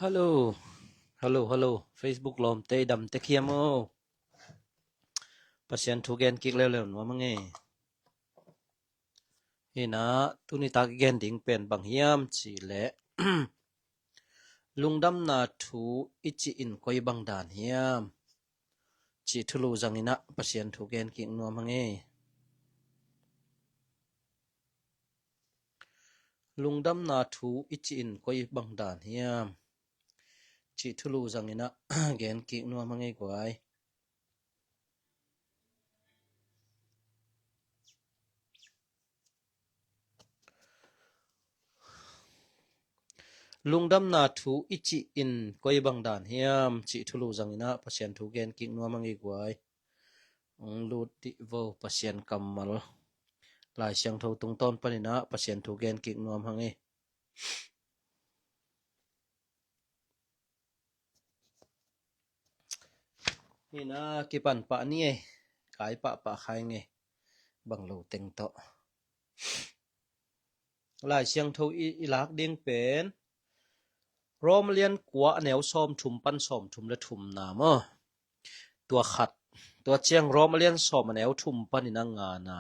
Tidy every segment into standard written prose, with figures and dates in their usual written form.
Hello, hello. Facebook ลมเตดำเตเคียมโอปัสยันทุกแกนกิกแล้วว่ามังไงนี่นะตุนิตากแกนดิ่งเป็นบางยามจีและ ลุงดำนาทูอิจิอินคอยบางดานเฮียมจีทุลูจังอินะปัสยันทุกแกนกิกนัวมังไงลุงดำนาทูอิจิอินคอยบางดานเฮียมจีทุลูจังอินะ แกนกิกนัวมังไงกวยลุงดำนาทูอิจิอินคอยบังดานเฮียมจิทุลูจังอินะปัสยันทุกแกนกิกนัวมังไงกวยลูดดิโวปัสยันกัมมัลหลายเสียงเท่าตรงต้นปนินะปัสยันทุกแกนกิกนัวมังไงนี่นะกิปันปะนี่กายปะใครไงบังโลเต็งโตหลายเสียงเท่าอีลักเดียงเป็นรอมเลียนกัวแนวซ้อมชุมปั้นซ้อมชุมและชุมนามตัวขัดตัวเจียงรอมเลียนซ้อมแนวชุมปั้นนางานะ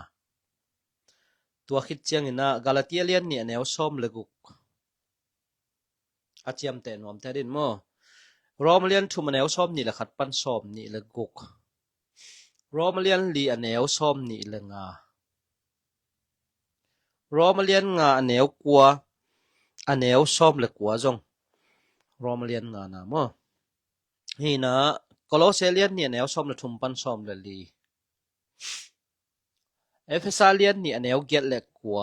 ตัวคิดเจียงนะกาลาเตียเลียนเนี่ยแนวซ้อมเลกุกอาเจียมแต่นอมแต่ดินรอมเลียนชุมแนวซ้อมนี่แหละขัดปั้นซ้อมนี่เลกุกรอมเลียนลีแนวซ้อมนี่เลงารอมเลียนงาแนวกัวแนวซ้อมเลกัวจงรอมเลียนงานะนี่นะกโลเซเลียนเนี่ยแนวซ้อมและทุมปันซ้อมและลีเอเฟซัสเลียนเนี่ยแนวเกตและกัว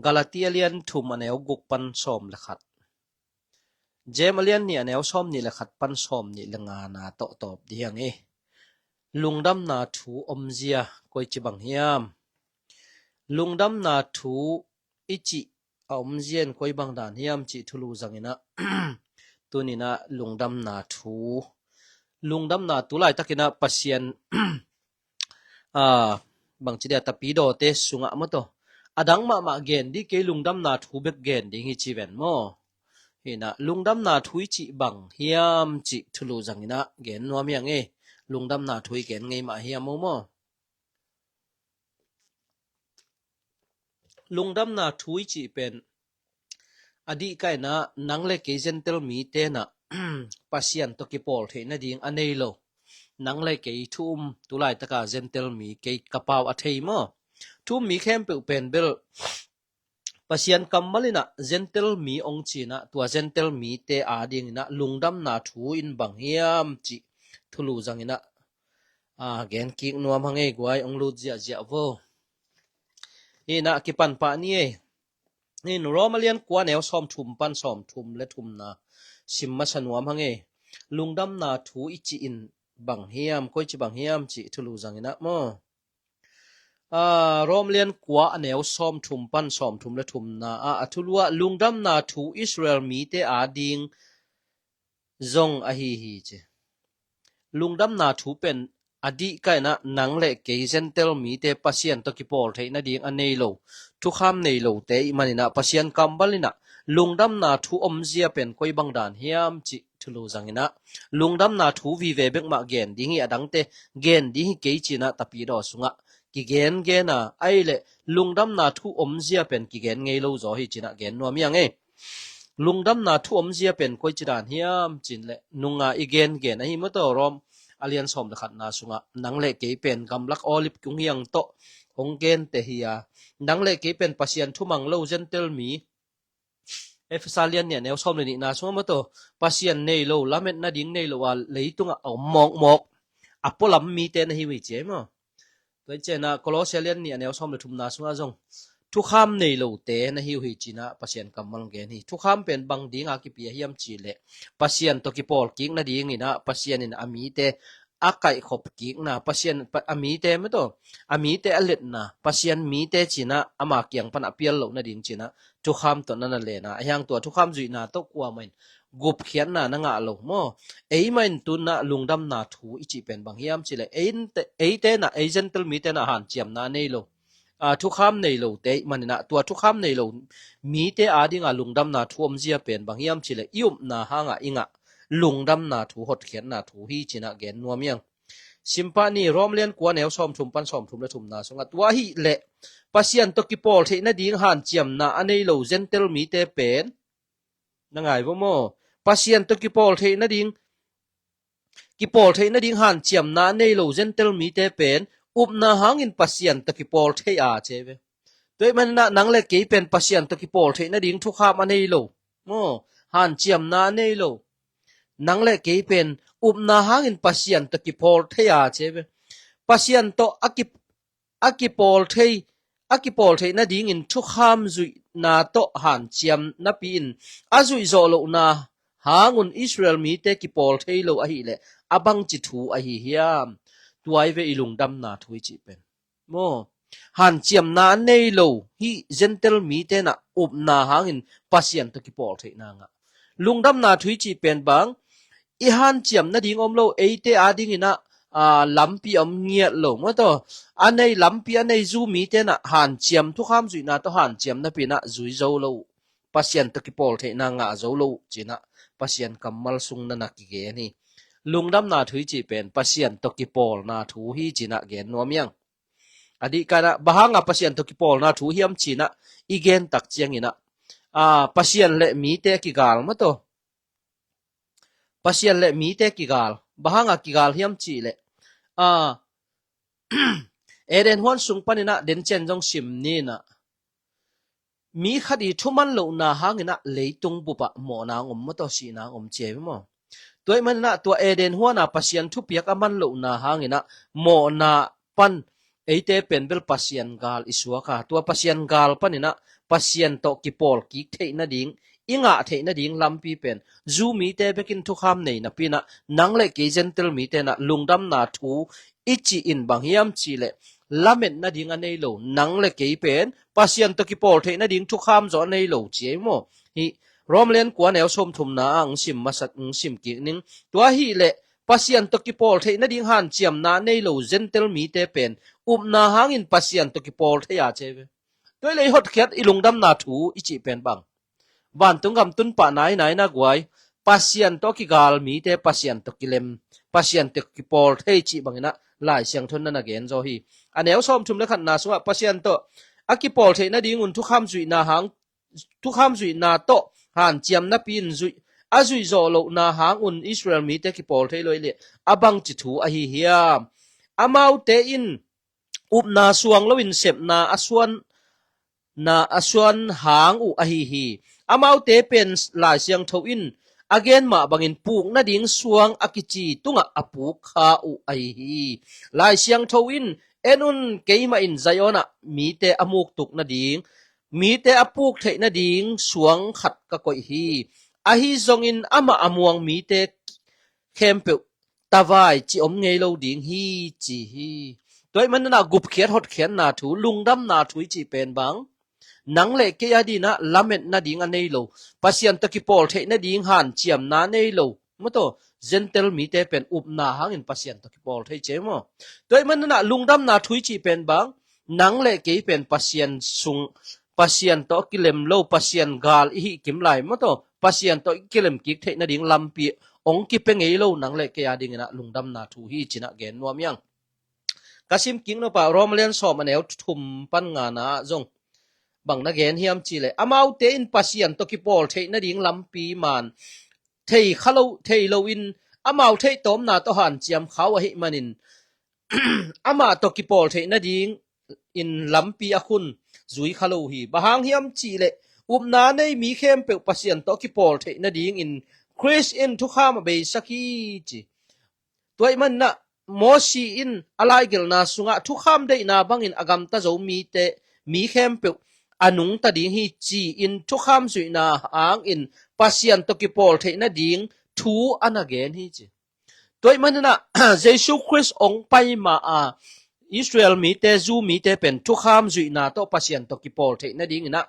กาลาเตียเลียนทุมแนวกุกปันซ้อมและขัดเจมเลียนเนี่ยแนวซ้อมนี่และขัดปันซ้อมนี่และงานาโตตอบดีอย่างนี้ลุงดำนาทูอมเจียกอยจิบังเฮียมลุงดำนาทูอิจิอมเจียนกอยบังดานเฮียมจิทุลูจังอินะ ตัวนี้นะลุงดำนาทูไล่ตักินะปัสยัน บางทีเดียตะปีโดเตสุงะมะโตอดังมาเกนดิเกลุงดำนาทูเบกเกนดิงิจิเวนโมเฮนะลุงดำนาทูจิบังเฮียมจิทุลูจังอินะเกนนัวเมียงเอลุงดำนาทุยเกนไงมาเฮียมโมลุงดำนาทุยจิเป็นอดีไกนะนังเลเกเจนเตลมีเตนะปัสยันตกิปอลเทนะดิงอันเนโลนังเลเกทุมตุไลตะกาเจนเตลมีเกกะปาวอะเทมทุมมีเข้มเปเป็นเบลปัสยันกัมมลินะเจนเตลมีองจีนะตัวเจนเตลมีเตอาดิงนะลุงดำนาทุอินบังเฮียมจิทุลูจังอินะแกนกิกนัวมังเอกวยองลูเจียโวนี่นะกิปันปะนี่นี่นรอมาเลียนกัวแนวซ้อมทุมปั้นซ้อมทุมและทุมนาชิมมาชนวมหังเอลุงดำนาทูอิจิอินบังเฮียมก้อยจิบังเฮียมจิทุลูจังอินะรอมเลียนกัวแนวซ้อมทุมปั้นซ้อมทุมและทุมนาทุลัวลุงดำนาทูอิสราเอลมีเตอาดิงจงฮีเจลุงดำนาทูเป็นอดีไกนะนังเลเกเซนเตลมีเตปัสยันตกิปอลเทนะดิงอันเนโลทุกคำเนโลเตอิมันนะปัสยันกัมบัลินะลุงดำนาทูอมเจียเป็นคอยบังดานเฮียมจิทุลูจังอินะลุงดำนาทูวิเวเบกมาเกนดิงอดังเตเกนดิงเกจินะตะปีดอสุงะกิเกนนะไอเลลุงดำนาทูอมเจียเป็นกิเกนไงโลจอฮิจินะเกนนัวมียังไงลุงดำนาทูอมเจียเป็นคอยจิดานเฮียมจินเลนุงอีเกนไอฮิมตอรอมอเลียนสอมตะขัดนาสุงะนังเลเกเป็นกำลักออลิฟกุงยังโตองเกนเตฮียนังเลเกเป็นปัสยันทุมังโลเจนเตลมีเอฟซาเลียนเนี่ยแนวสอมเลยนี่นาสุงะมาโตปัสยันเนโลลาเม็ดนาดิงเนโลว่าเลยตุงะเอามอกอปอลัมมีเตนะฮิวิเจมตัวเจนะโคลอสเลียนเนี่ยแนวสอมเลยทุมนาสุงะจงทุกคำในโลเตนะฮิวฮิจินะปัสยันกำมังเกนี่ทุกคำเป็นบางดิงอากิปีเฮียมจีเลปัสยันตกิปอลกิงนะดิงนี่นะปัสยันนี่อามีเตอาไก่ขบกิงนะปัสยันอามีเตไม่ต้องอามีเตอเล็ดนะปัสยันมีเตจีนะอามาเกียงปันอเปียลโลนะดิงจีนะทุกคำตัวนั้นเลยนะอย่างตัวทุกคำจุยนะตกว่ามันกุบเขียนนะงะโลมันตุนนะลุงดำนาทูอิจิเป็นบางเฮียมจีเลเตนะเจนเตลมีเตนะหันเจียมนะเนโล ทุกคำในโลเตมันนะตัวทุกคำในโลมีเตอาดิงลุงดำนาท่วมเจียเป็นบางยามชิเลยุบนาหางอิงลุงดำนาถูหดเขียนนาถูฮีจินะเกนนัวเมียงสิมปานีรอมเลียนกว่าแนวซ้อมทุมปันซ้อมทุมและทุมนาสงตัวฮีเละปัสยันตกิปอลเทนะดิงหันเจียมนาอันในโลเจนเตลมีเตเป็นนังไงบ่โมปัสยันตกิปอลเทนะดิงกิปอลเทนะดิงหันเจียมนาในโลเจนเตลมีเตเป็นอุบนาหางอินปัสยันตกิปอลเทอาเจเวตัวมันนะนังเล็กกี่เป็นปัสยันตกิปอลเทนะดิงทุกข้ามอันในโลโมหันเจียมนาในโลนังเล็กกี่เป็นอุบนาหางอินปัสยันตกิปอลเทอาเจเวปัสยันโตอากิปอลเทอากิปอลเทนะดิงอินทุกข้ามจุยนาโตหันเจียมนับปีนอาจุยโจโลนาหางุนอิสราเอลมีเตกิปอลเทโลอะฮีเลอบังจิตูอะฮีเฮียมตัวไอเวอิลุงดำนาทุยจิเป็นโมหันเจียมนาเนโลฮีเจนเตลมีเตนะอุบนาหางอินปัสยันตกิปอลเทนางะลุงดำนาทุยจิเป็นบางอีหันเจียมนะดิงอมโลเอเตอาดิงอินะลัมปีอมเงียโลมะตออันในลัมปีอันในจูมีเตนะหันเจียมทุกคำจุยนาตหันเจียมนะปีนะจุยโจโลปัสยันตกิปอลเทนางะโจโลจินะปัสยันกัมมัลซุงนักกิเกนี่ลุงดำนาทุยจิเป็นปัสยันตกิปอลนาทูฮีจินะเกนนัวเมียงอดีกันนะบางอ่ะปัสยันตกิปอลนาทูฮีมจินะอีเกนตักเจียงอินะปัสยันเลมีเตกิกาลมะตอปัสยันเลมีเตกิกาลบางอ่ะกิกาลฮิมจิเลเอเดนฮวนสุงปานินะเดนเจนจงชิมนี่นะมีคดีทุมันโลนาหางนะเลยตุงบุปะหมอนางอมมะตอสีนางอมเจ็บมั้งตัวมันนะตัวเอเดนหัวนะปัสยันทุเปียกมันโลนาหางนะหมอนาปันเอเตเป็นเบลปัสยันกาลอิสวะค่ะตัวปัสยันกาลปานินะปัสยันโตกิปอลกิกเทนะดิงอิงะเทนะดิงลัมปีเป็นจูมีเตเบกินทุกคำในนะปีนะนังเลกเจนเตลมีเตนะลุงดำนาทูอิจิอินบางยามชีเลลาเมนนะดิงอันในโลนังเลกเป็นปัสยันตกิปอลเทนะดิงทุกคำจอในโลเจียโมฮิรอมเลียนกว่าแนวชมทุมนาอังสิมมาสัตอังสิมกินิงตัวฮีเลปัสยันตกิปอลเทนะดิงหันเจียมนาในโลเจนเตลมีเตเป็นอุบนาหางอินปัสยันตกิปอลเทยาเจเวตัวเลยฮดเขียดอิลุงดำนาทูอิจิเป็นบังบ้านตุงกำตุนปะไหนนักไว้ปัสยันตกิกาลมีเตปัสยันตกิเลมปัสยันตกิปอลเทจิบังนะหลายเสียงทนนั่นเกนโจฮีอันแนวชมทุมเลขันนาสวะปัสยันตอากิปอลเทนะดิงุนทุกคำจุยนาหางทุกคำจุยนาโตหันเจียมนับปีนจุยอาจุยโจโลนาหางอุนอิสราเอลมีเตกิปอลเทลอยเลอบังจิตูอะฮีเฮียอามาอุเตอินอุบนาสวงลวินเสพนาอสวนหางอุอะฮีฮีอามาอุเตเป็นหลายเสียงทวินอเกนมาบังอินปูกนาดิงสวงอากิจีตุงะอปูคาอุอะฮีฮีหลายเสียงทวินเอ็นุนเกยมาอินไซโอนะมีเตอมูกตุกนาดิงมีเตอปูกเทนาดิงสวงขัดกะกอยฮีอะฮีซงอินอามาอมวงมีเตเข้มเปตาวายจิอมเงยโลดิงฮีจีฮีตัวมันน่ะกุบเขียดหดเขียนนาถูลุงดำนาถุยจีเป็นบังนังเล็กยาดีนะลาเม็ดนาดิงอันเนโลปัสยันตกิปอลเทนาดิงหันเจียมนาเนโลมะโตเจนเตลมีเตเป็นอุบนาหางอินปัสยันตกิปอลเทเจมอตัวมันน่ะลุงดำนาถุยจีเป็นบังนังเล็กเป็นปัสยันซุงปัสยันตกิเลมโลปัสยันกาลอีกิมไลมะโตปัสยันตกิเลมกิกเทนาดิงลัมปีองกิเปงเอโลนังเล็กยาดิงนะลุงดำนาถุยจินะเกนนัวเมียงกสิมกิงโนปะรอมเลียนสอบมาแนวทุมปันงานะจงบังนักเรียนเฮียมจีเลยอามาอุเตอินปัสยันตกิปอลเทนดิ่งลำปีมันเทขลุเทโลอินอามาอุเทตอมนาตหันเจียมเขาหิมันินอามาตกิปอลเทนดิ่งอินลำปีอาคุณจุยขลุฮีบางเฮียมจีเลยอุบนาในมีเข้มเปปัสยันตกิปอลเทนดิ่งอินคริสอินทุกข้ามเบสักีจีตัวมันนะมอชีอินอะไรกิลนาสุงะทุกคำได้นาบังอินอากามตาโจมีเตมีเข้มเปอนุงตาดิงฮีจีอินทุกคำสุยนาหางอินปัสยันตกิปอลเทนะดิงทูอันอเกนฮีจีตัวมันนะเยซูคริสต์องไปมาอิสราเอลมีเตจูมีเตเป็นทุกคำสุยนาโตปัสยันตกิปอลเทนะดิงนะ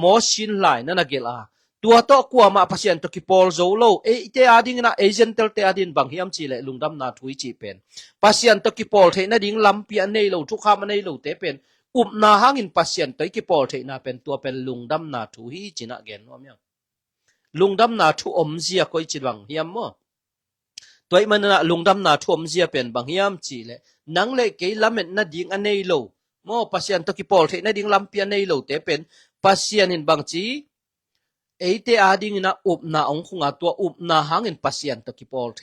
มอชินไลนั่นอเกลาตัวโตกว่ามาพัศยันตกิปอลโจโลเอเตอาดิงนะเอเจนเตลเตอาดินบางเฮียมจีเลลุงดำนาทุยจีเป็นพัศยันตกิปอลเทนะดิงลำปีอันเนโลทุกคำอันเนโลเตเป็น อุบนาหางอินปัสยันตัวกิปอลเทนาเป็นตัวเป็นลุงดำนาทูฮีจินะเกนว่ามั้ยลุงดำนาทูอมเสียก็จิบังเฮียมมั้ตัวมันนะลุงดำนาทูอมเสียเป็นบางเฮียมจีเลยนังเลยเกยลำเม็ดนาดิ่งอันเนยโลมั้ปัสยันตัวกิปอลเทนาดิ่งลำเปียนเนยโลแต่เป็นปัสยันอินบางจีเอเตอาดิ่งนะอุบนาองคุงอาตัวอุบนาหางอินปัสยันตัวกิปอลเท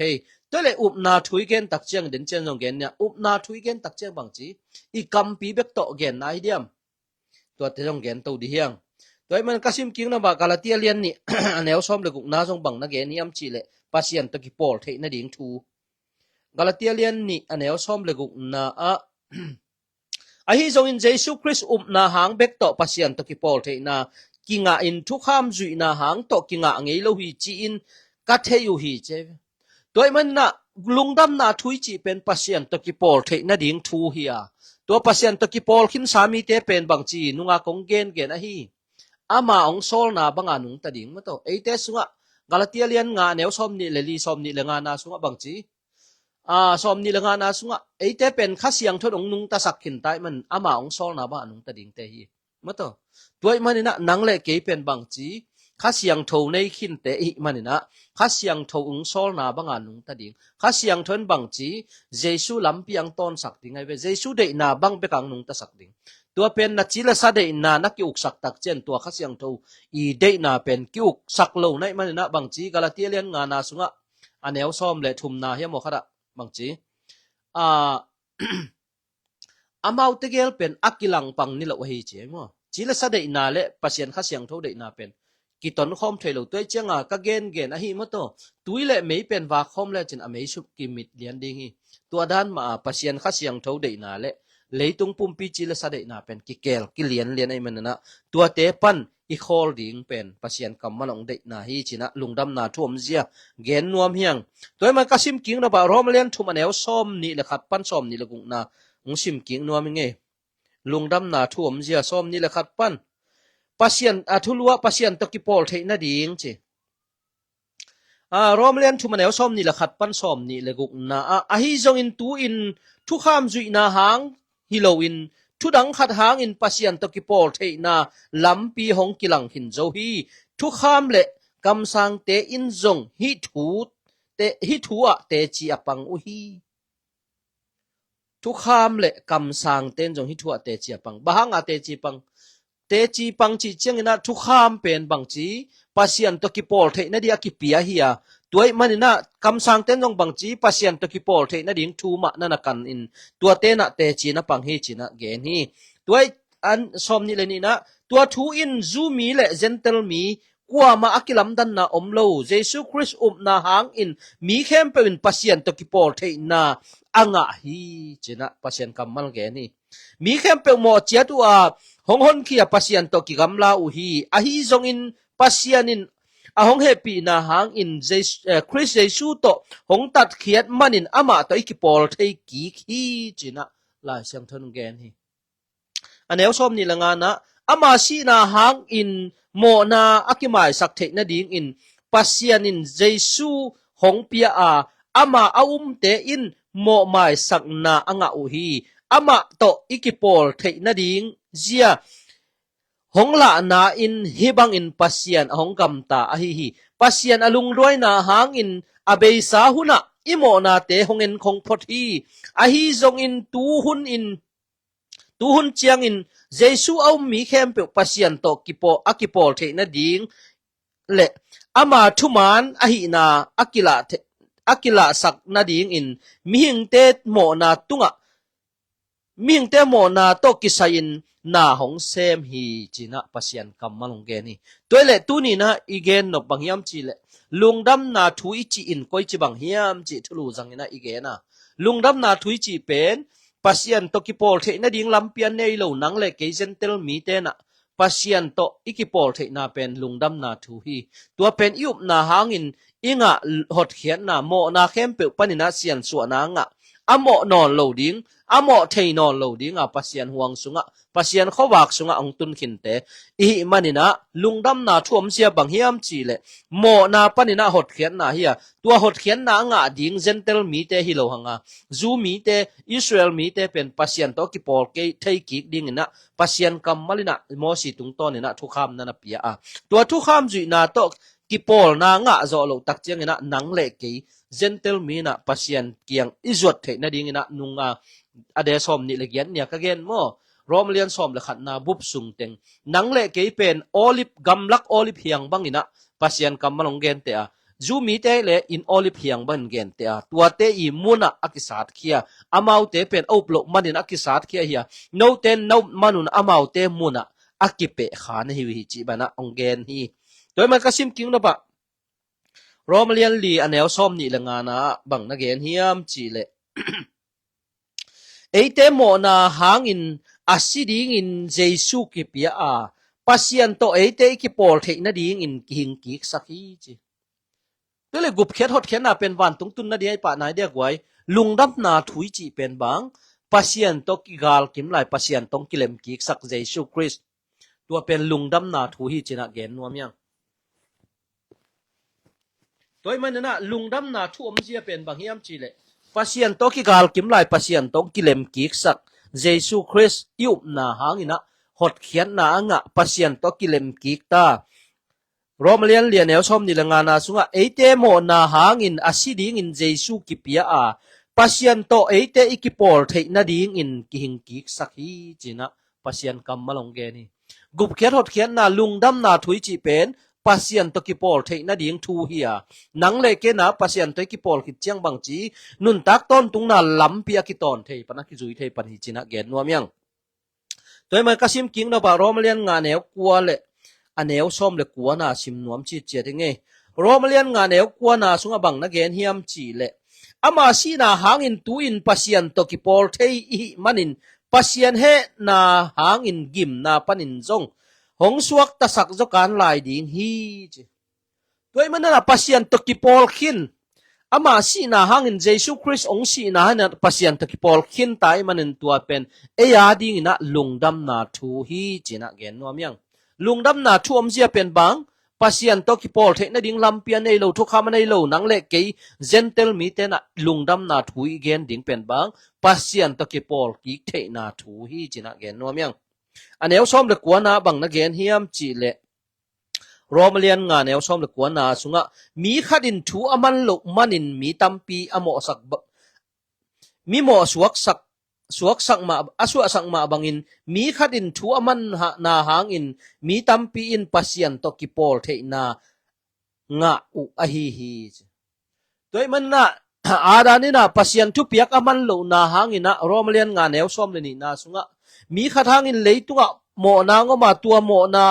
ตัวเลยอุบนาทุยเกนตักเจียงเดินเจียงงเกนเนี่ยอุบนาทุยเกนตักเจียงบางจีอีกัมปีเบกโตเกนนายเดียมตัวเตจงเกนตัวดีเฮียงตัวมันกสิมกิงนะบากาลาเตียเลียนนี่แนวซ้อมเลยกุนาจงบังนะเกนนี่อัมจีเลยปัสยันตะกิปอลเทนะดิ่งทูกาลาเตียเลียนนี่แนวซ้อมเลยกุนาอะฮิจงอินเยซูคริสต์อุบนาหางเบกโตปัสยันตะกิปอลเทนะกิงาอินทุกขามจุยนาหางโตกิงาเงยโลหิจีอินกัดเทยูหิเจตัวมันนะลุงดำนาทุยจีเป็นปัสยันตะกิปอลเทนะดิ่งทูเฮียตัวปัสยันตะกิปอลขินสามีเตเป็นบางจีนุงากงเกนเกนะฮีอามาองโซลนาบังอานุงตะดิ่งมาโตเอเตสุงะกาลาเตียเลียนงาแนวซ้อมนี่เลลีซ้อมนี่เลงานาสุงะบางจีซ้อมนี่เลงานาสุงะเอเตเป็นคัสยังทดองนุงตะสักขินไตมันอามาองโซลนาบังอานุงตะดิ่งเตฮีมาโตตัวมันนี่นะนังเลเกเป็นบางจีคัสยังโทในขินเตอีมันนี่นะคัสยังโทองโซลนาบังอานุงตะดิ่งคัสยังทนบางจีเยซูลำเปียงต้นสักดิ่งไอเวเยซูเดนาบังเปกังนุงตะสักดิ่งตัวเป็นนัจิลสะเดนานักกิอุกสักตักเจนตัวขัสยังทูอีเดนาเป็นกิอุกสักโลในมันนะบางจีกาลาเตียเลียนงานาสุงะอันแนวซ้อมและทุมนาเฮียโมขะบางจีอามาอุตเกลเป็นอักิลังปังนิละวะฮีเจมอจิลสะเดนาและปัสยันขัสยังทูเดนาเป็นกิตอนคอมเทโลตัวเจียงกะเกนเกนอะฮีมอโตตุยและไม่เป็นวาคอมและจินอเมชุกิมิดเลียนดิงฮีตัวด้านมาปัสยันขัสยังทูเดนาและเลยตุงปุ่มปีจิลสะเดนาเป็นกิเกลกิเลียนไอมันนะตัวเตปันอีคอลดิงเป็นปัสยันกำมันองเดนาฮีจินะลุงดำนาท่วมเสียเกนนวมเฮียงตัวมันกสิมกิงนะบารอมเลียนทุมันแนวซ้อมนี่ละขัดปั้นซ้อมนี่ละกุงนาองสิมกิงนวมยังไงลุงดำนาท่วมเสียซ้อมนี่ละขัดปั้นปัสยันทุลัวปัสยันตะกิปอลเทนะดิงเจรอมเลียนทุมันแนวซ้อมนี่ละขัดปั้นซ้อมนี่ละกุงนาอะฮีจงอินตูอินทุกขามจุยนาหางฮิโลวินทุดังขัดหางอินปัสยันตะกิปอลเทนาลำปีหงกิลังหินโจฮีทุกขามเละกำสังเตอินจงฮิทูอะเตจีอปังอุฮีทุกขามเละกำสังเตนจงฮิทูอะเตจีอปังบะหังอะเตจีปังจีเจียงนะทุกขามเป็นบางจีปัสยันตะกิปอลเทนะดิอากิปียะฮียตัวมันนะคำสั่งเต้นจงบางจีปัสยันตะกิปอลเทนะดิ่งทูมานั่นกันอินตัวเตนะเตจีนะปังฮีจีนะเกนฮีตัวอันสมนี่เลยนี่นะตัวทูอินซูมีและเจนเทลมีกว่ามาอักิลัมดันนะอมโลเยซูคริสต์นาหางอินมีเข้มเป็นปัสยันตะกิปอลเทนะอ่างฮีจีนะปัสยันกำมันเกนฮีมีเข้มเป็นหมอเจียตัวหงหนขี้ปัสยันตะกิกำลาอุฮีอะฮีจงอินปัสยันอินa hong happy na hang in Chris Jesu to hong tat khiat manin ama to ikipol thei ki khi china la siang thon gen hi aneu som ni langa na ama si na hang in mo na akimai sak the na ding in pasian in Jesu hong pia ama te in mo mai sak na anga u hi ama to ikipol thei na ding zia hong la na in hibang in pasyan hong kamta ahihi pasyan alung roi na hang in abei sa huna imo na te hong en khong phothi ahi zong in tu hun chiang in jesu au mi khem pe pasyan to kipo akipol the na ding le ama thuman ahi na akila sak na ding in mihing te mo na tunga mihing te mo na to kisain na hong sem hi china pasyan kamalong gen hi toile tu ni na igen no bangyam chi le lungdam na thui chi in koi chi bang hiam chi thulu jang ina igena lungdam na thui chi pen pasyan to ki pol the na ding lampian nei lo nang le ke gentle mi te na pasyan to ikipol the na pen lungdam na thu hi tua pen yup na hangin inga hot khian na mo na khem pe panina sian su na nga amo non lo ding amo thei non lo ding a pasian huang sunga pasian khowak sunga ong tun khin te I manina lungdam na thuam sia bang hiam chi le mo na panina hot khian na hiya tua hot khian na nga ding gentle mi te hi lo hanga zu mi te Israel mi te pen pasian to ki por ke thei ki ding na pasian kamalina mo si tung to ni na thu kham na na pia a tua thu kham ju na to ki pol na nga zo lo tak chiang ina nang le ke gentle mi na pasian kiang izot the na ding ina nunga ade som ni le gian nia ka gen mo Romalian som le khat na bup sung teng nang le ke pen olive gamlak olive hiang bangina pasian kamalong gen te a zu mi te le in olive hiang ban gen te a tua te I muna akisat khia amau te pen oplo manin akisat khia hia no ten no manun amau te muna akipe khan hi hi chi bana ong gen hi toy man kasim king no ba Romalian li anel som ni lenga na bang na gen hiam chi le eite mo na hangin asiding in Jesu ki pia a pasian to eite ki pol the na ding in king ki sakhi chi tele gup khet hot khen na pen wan tung tun na dei pa nai de gwai lungdam na thui chi pen bang pasian to ki gal kim lai pasian tong kilem ki sak Jesu Christ tua pen lungdam na thu hi china gen nuam yang toy man na lungdam na thu om sia pen bang hiam chi le pasian to ki gal kim lai pasian tong kilem ki sak Jesu Christ yup na hangina hot khian na nga pasian to kilem ki ta Romalian lianel som ni langa na sunga eite mo na hangin asiding in Jesu ki pia a pasian to eite ikipol thei na ding in kihing ki sakhi china pasian kammalong ge ni gup khet hot khian na lungdam na thui chi pen pasian to ki pol thei na ding thu hiya nang le ke na pasian to ki pol ki chiang bang chi nun tak ton tung na lampia ki ton thei pana ki zui thei pan hi china gen nuam yang toy ma kasim king no ba Romalian nga ne kwa le aneu som le kwa na sim nuam chi che de nge Romalian nga ne kwa na sunga bang na gen hiam chi le ama si na hangin tu in pasian to ki pol thei I manin pasian he na hangin gim na panin zong hong suak ta sak zo kan lai ding hi chi toy man na pasian to ki pol khin ama si na hangin Jesu Christ ong si na na pasian to ki pol khin tai manin tua pen e ya ding na lungdam na thu hi china gen nuam yang lungdam na thu om zia pen bang pasian to ki pol the na ding lampian ei lo thu kham nei lo nang le ke gentle mi te na lungdam na thu I gen ding pen bang pasian to ki pol ki the na thu hi china gen nuam yang aneu som le kwana bang na gen hiam chi le Romalian nga neu som le kwana sunga mi khadin thu aman lo manin mi tampi amo sak mi mo suak sak ma aswa sak ma bangin mi khadin thu aman na hangin mi tampi in pasian to ki pol the na nga u ahi hi toy man na adani na pasian thu piak aman lo na hangina Romalian nga neu som le ni na sunga mi khathangin leitunga mo na ngoma tua mo na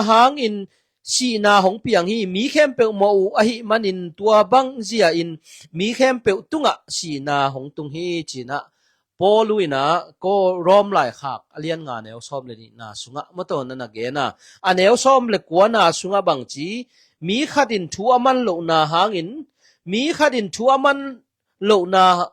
hangin si na hong piang hi mi khem pe mo u ahi manin tua bang zia in mi khem pe tunga si na hong tung hi china poluina ko rom lai khak alian nga neu som le ni na sunga maton na ge na aneu som le kwana sunga bang chi mi khatin thu aman lo na hangin mi khatin thu aman lo na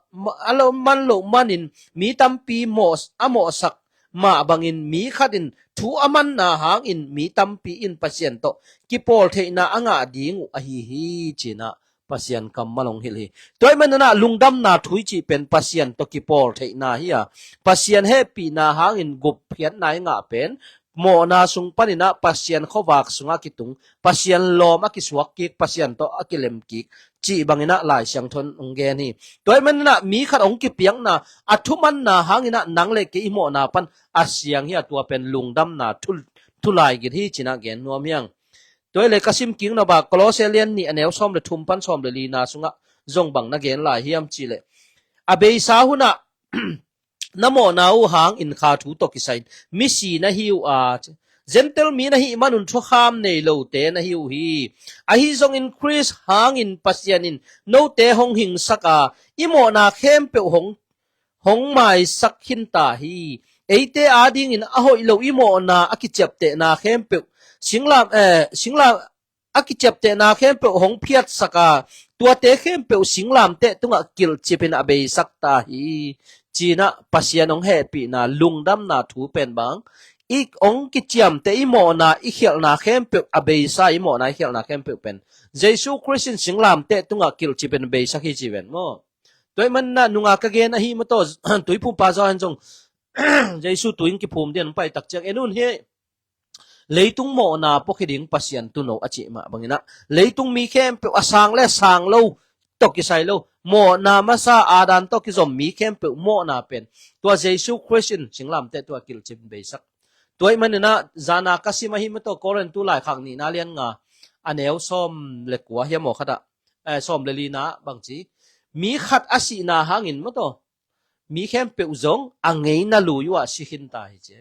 alo man lo manin mi tampi mos amo sak ma bangin mi khatin thu aman na hangin mi tampi in pasien to ki pol theina anga ding a hi hi china pasian kammalong hili toy man na lungdam na thui chi pen pasian to ki pol theina hiya pasian happy na hangin gup phian nai nga pen mo na sung panina pasian khowak sunga kitung pasian lom akiswak ki pasian to akilem ki chi bangina lai siang thon ongge ni toy man na mi khat ong ki piang na athuman na hangina nangle ke imo na pan asyang hi tua pen lungdam na thulai gi hi china gen nuam yang toy le kasim king na ba Colossian ni aneu som le thum pan som le li na sunga zong bang na gen lai hiam chi le abei sa huna namo na u hang in kha thu to ki sain mi si na hiu a gentle mi na hi manun tho kham nei lo te na hiu hi a hi zong increase hang in pasian in no te hong hing saka imo na khem pe hong mai sak hin ta hi eite ading in ahoi lo imo na akichap te na khem pe singlam aki chep te na khem pe hong phiat saka tua te khem pe singlam te tunga kil chipin abe sakta hi china pasian ong happy na lungdam na thu pen bang ik ong ki chiam te imo na i khel na khem pe abe sa imo na khel na khem pe pen jesu christian singlam te tunga kil chipin be sakhi chiven mo toy man na nunga ka gen a hi mo to tui pu pa zo han jong jesu tuin ki phum den pai tak chak enun he leitung mo na pokhiding pasian tuno achi ma bangina leitung mi khem pe asang le sang lo to ki sai lo mo na masa adan to ki zom mi khem pe mo na pen to jesu christian singlam te to kil chip be sak toy man na zana kasima hi mo to koren tu lai khang ni na lian nga aneu som le kwa hi mo khata som le li na bangchi mi khat asi na hangin mo to mi khem pe uzong angei na lu yu a si hin ta hi che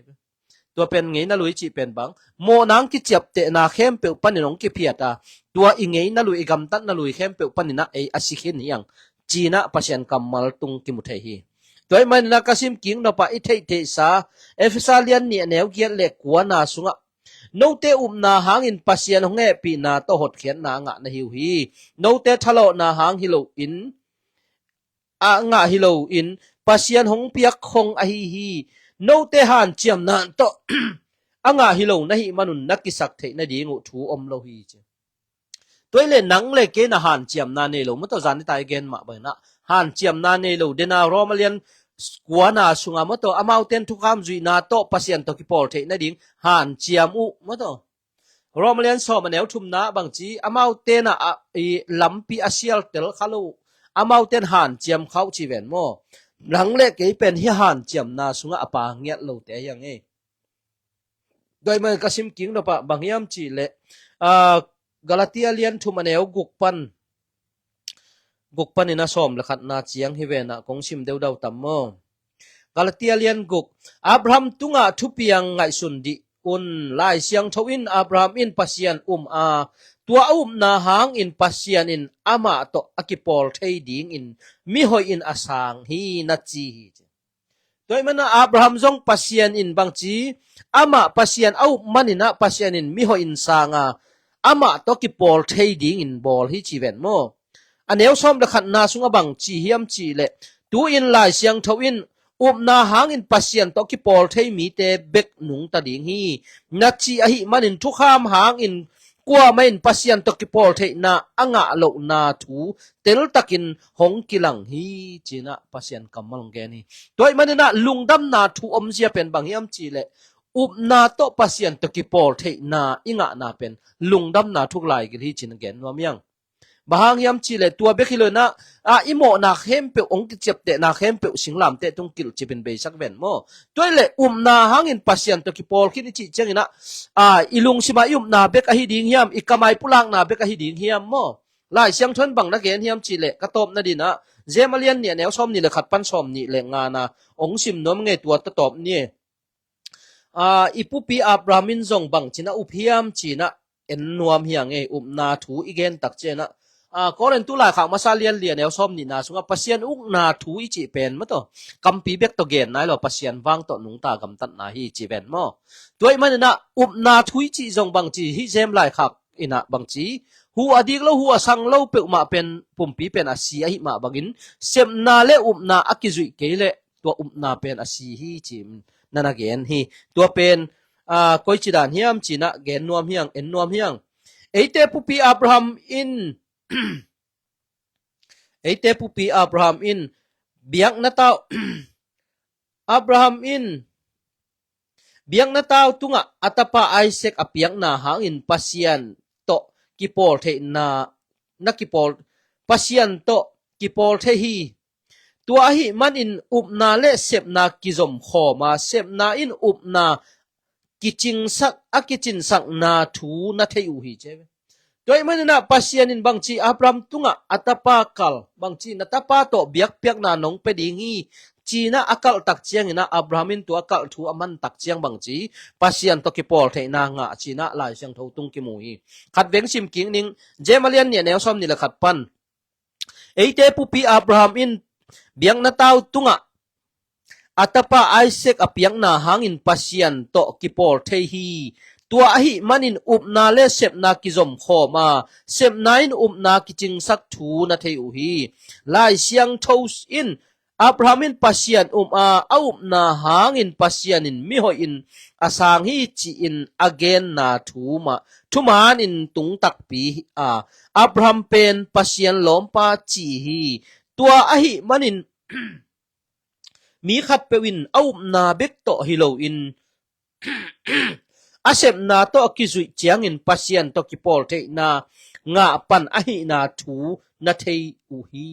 tua pen ngei na lui chi pen bang mo nang ki chep te na khem pe paninong ki phiata tua ingei na lui gam tat na lui khem pe panina ei asikhin yang china pasien kamal tung ki mu thei hi toy man na kasim king no pa i thei thei sa efesalian ni neu giat le kwa na sunga no te na hangin pasien honge pi na to hot khian na nga na hiu hi no te thalo na hang hilo in a nga hilo in pasien hong piak khong a hi no te han chiam nan to anga hilo na hi manun nakisak the na dingu thu om lo hi che toile nang le ke na han chiam na ne lo mo to zan tai gen ma ba na han chiam na ne lo dena romalian kuana sunga mo to amauten thu kam zui na to pasien to ki pol the na ding han chiam u mo to romalian so ma neu thum na bang chi amauten na lampi asial tel khalo amauten han chiam khau chi ven mo lang le ke pen hi han chiam na sunga apa ngiat lo te yang e doi ma kasim king no pa bangyam chi le galatia lian thu maneu gukpan ina som la khat na chiang hi ve na kong sim deu dau tam mo galatia lian guk abraham tunga thu piang ngai sun di un lai siang thowin abraham in pasian tua na hang in pasian in ama to akipol thei ding in mi hoi in asang hi na chi toy mana abraham jong pasian in bangchi ama pasian manina pasian in mi hoi in sanga ama to kipol thei ding in bol hi chi ven mo aneu som la khat na sunga bang chi hiam chi le tu in lai siang thowin na hang in pasian to kipol thei mi te bek nung ta ding hi na chi a hi manin thu kham hang in kwa main pasian to kipol the na anga lo na thu tel takin hong kilang hi china pasian kamal ge ni toy manina lungdam na thu omzia pen bangiam chi le na to pasian to kipol the na inga na pen lungdam na thuk lai gi hi chin gen nomyang bahang yam chi le tua bekhilo na imo na khem pe ong ki chep te na khem pe singlam te tung kil chipin be sak ven mo toile na hangin pasian to ki pol ki chi chengina ilung sima na bek a hi ding hiam ikamai pulang na bek a hi ding hiam mo lai siang thon bang na gen hiam chi le ka top na dina zemalian ni neu som ni le khat pan som ni le nga na ong sim nom nge tua ta top ni ipupi abrahamin zong bang china uphiam china en nuam hiang e na thu igen tak chena koren tu la khang masalian lian el som ni na sunga pasian na thu I chi pen ma to kampi bek to gen nai lo pasian wang to nung ta gam tat na hi chi ven mo toy man na na thu chi jong bang chi hi jem lai khak ina bang chi hu adik lo hu asang lo pe ma pen pumpi pen asi hi ma bagin sem na le na akizui ke le to na pen asi hi chi nana gen hi to pen koi chi dan hiam chi na gen nuam hiang en nuam hiang eite pupi abraham in eite pupi abraham in biak na tao abraham in biak na tao tunga atapa isaac apiak na hangin pasian to kipol the na kipol pasian to kipol the hi tua hi man in na le sep na kizom khoma sep na in na kiching sak akichin sak na thu na thei u hi che toy manina pasian in bangchi abraham tunga atapa kal bangchi natapa to biak piak na nong pedingi china akal tak chiang ina abrahamin to akal thu aman tak chiang bangchi pasian to kipol the na nga china lai siang tho tung ki mui khat veng sim king ning jemalian ne neu som ni la khat pan eite pupi abraham in biang na tau tunga atapa isaac apiang na hangin pasian to kipol the hi ตัวอหิมันินอุบนาเลเสพนากิจมขอมาเสพนาอินอุบนากิจิงสักทูนาเทอุฮีลายเสียงทศอินอับรามินปัสยันอุบนาหางอินปัสยันินมิโฮอินอาสางฮีจีอินอเกนนาทุมานอินตุงตักปีอับรามเป็นปัสยันล้อมปาจีฮีตัวอหิมันินมีขัดเปวินอุบนาเบกโตฮิโลอินอาเซมนาโตกิจุยเจียงอินปัสยันโตกิปอลเทนางาปันอหินาทูนาเทอุฮี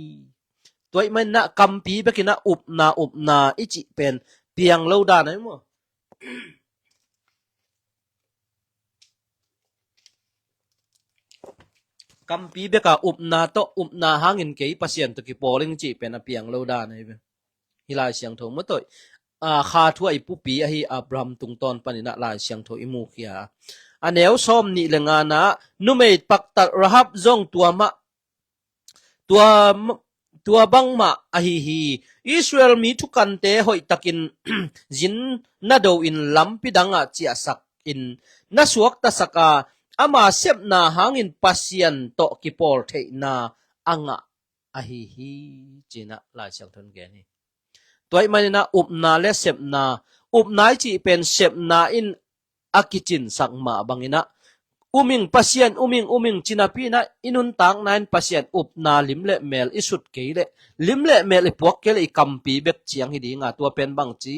ตัวมันนะกัมปีเบกินะอุบนาอิจิเป็นเปียงโลดานะมั้งกัมปีเบกะอุบนาหางอินเกยปัสยันโตกิปอลิงจิเป็นเปียงโลดานะเว้ยฮิลาเสียงโทมะตอยคาทัวอิปุปีอหิอับรามตุงตอนปานินะลาเสียงโทอิมูเคียอันเอวซ้อมนี่เลงานะนุเมตปักตัดรหับจงตัวบังมาอหิฮีอิสราเอลมีทุกันเตหอยตักินจินนาโดอินลัมปิดังะเจียสักอินนาสวกตะสักอามาเซบนาหางอินปัสยันโตกิปอลเทนาอังะอหิฮีจีนะลาเสียงทนแกนี่ตัวมันนะอุบนาและเสพนาอุบนาจีเป็นเสพนาอินอากิจินสักมาบังอินะอุมิงปัสยันอุมิงจินาพีนะอินุนตังนันปัสยันอุบนาลิมเลเมลอิสุดเกยเลลิมเลเมลพวกเกลอีกัมปีเบกเจียงฮิดีงาตัวเป็นบังจี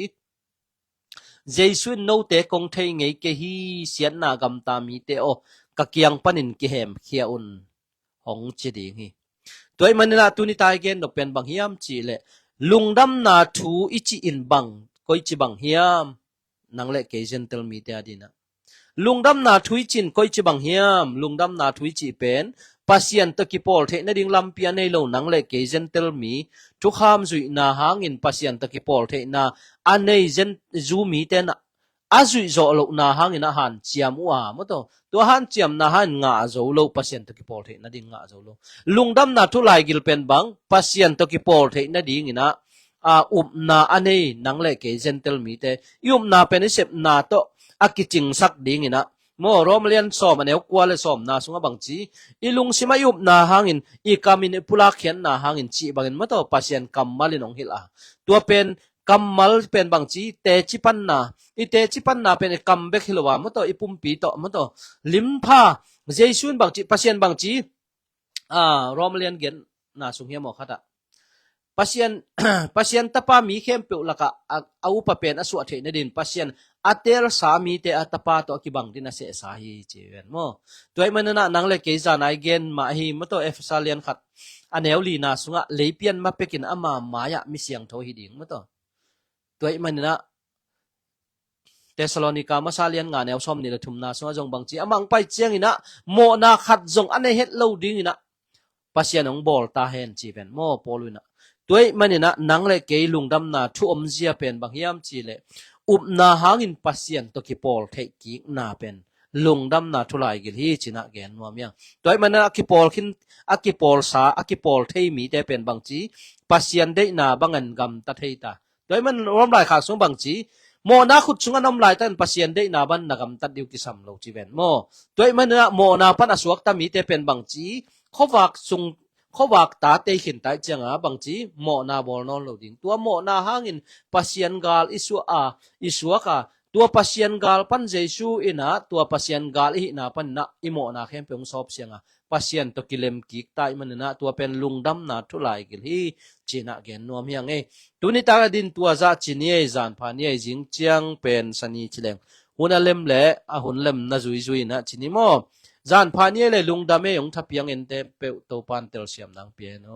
เจสุนโนเตคงเทงไงเกฮีเสียนนากัมตามีเตโอกะเกียงปันินกิเหมเขียอุนหงจีดีฮีตัวมันนะตุนิตายเกนดอกเป็นบังฮิยามจีเลลุงดำนาทูอิจิอินบังก็อิจิบังเฮียมนังเล็กเกจนเตลมีเดียดีนะลุงดำนาทูอิจินก็อิจิบังเฮียมลุงดำนาทูอิจิเป็นปัสยันตะกิปอลเทนดิ่งลำเปียในโลนังเล็กเกจนเตลมีทุกขามจุยนาหางอินปัสยันตะกิปอลเทนาอันในเจนจูมีเตนะอาจุยโจโลนาหางอินอาหารเจียมว่ามตัวตัวหันเจียมนาหันงาโจโลปัสยันตะกิปอลเทนดิ่งงาโจโลลุงดำนาทุไลกิลเป็นบังปัสยันตะกิปอลเทนดิ่งอินะอุบนาอันนี้นังเล็กเกจนเตลมีเตยุบนาเป็นเสพนาโตอากิจิงสักดิ่งอินะโมรอมเลียนสอมันเอวกว่าเลยสอมนาสุงบังจีอีลุงสิมายุบนาหางอินอีกามินปุลาเขียนนาหางอินจีบังอินมาต่อปัสยันกัมมัลินองฮิลาตัวเป็นกัมมัลเป็นบังจีเตจิปันนาอีเตจิปันนาเป็นกัมเบกฮิลวามาต่ออีปุ่มปีต่อมาต่อลิมพาเจสุนบังจีปัสยันบังจีรอมเลียนเกนนาสุงเฮียมอขัดpasien tapa mi khem pe laka au pa pen asu the na din pasien atel sa mi te atapa to kibang din ase sa hi chewen mo toy manana nang le ke za nai gen ma hi mo to efsalian khat aneu li na sunga leipian ma pekin ama maya mi siang tho hi ding mo to toy manana Thessalonica masalian nga neu som ni la thumna sunga jong bangchi amang pai chiang ina mo na khat jong ane het lo ding ina pasien ong bol ta hen chi ven mo poluinaตัวมันเนี่ยนะนังเล็กเกลุงดำนาทุอมเสียเป็นบางยามจีเลอุบนาหางินปัสยันตกิปอลเทกิกนาเป็นลุงดำนาทุไลกิลฮีจินะแกนวามยังตัวมันเนี่ยกิปอลขินกิปอลสากิปอลเทมีแต่เป็นบางจีปัสยันได้นาบางเงินกำตัดเทตาตัวมันรวมหลายขาสงบางจีโมนาขุดสุงน้ำลายตันปัสยันได้นาบันนักำตัดดิวกิสัมโลจีเวนโมตัวมันเนี่ยโมนาพันอสวกตามีแต่เป็นบางจีเขาฝากสุงเขาวักตาเตหินตายจังบางจีโมนาบอลนอนโลดิงตัวโมนาหางินปัสยันกาลอิสัวกาตัวปัสยันกาลปันเจซูอินะตัวปัสยันกาลอินาปันนะอิโมนาเข้มเปียงสอบเสียงปัสยันตกิเลมกิกตายมันนะตัวเป็นลุงดำนาทุไลกิลฮีจีน่าเกนนัวมียังตัวนี้ตาดินตัวจะจีเนียจานพานียจิงเจียงเป็นสันนิชิเลงหุ่นเล็มเละหุ่นเล็มน่าจุยนะจีนี่โมจานพานียเลยลุงดำเมยงทับยังเอ็นเตเปโตปันเตลเซียมนางเปียโน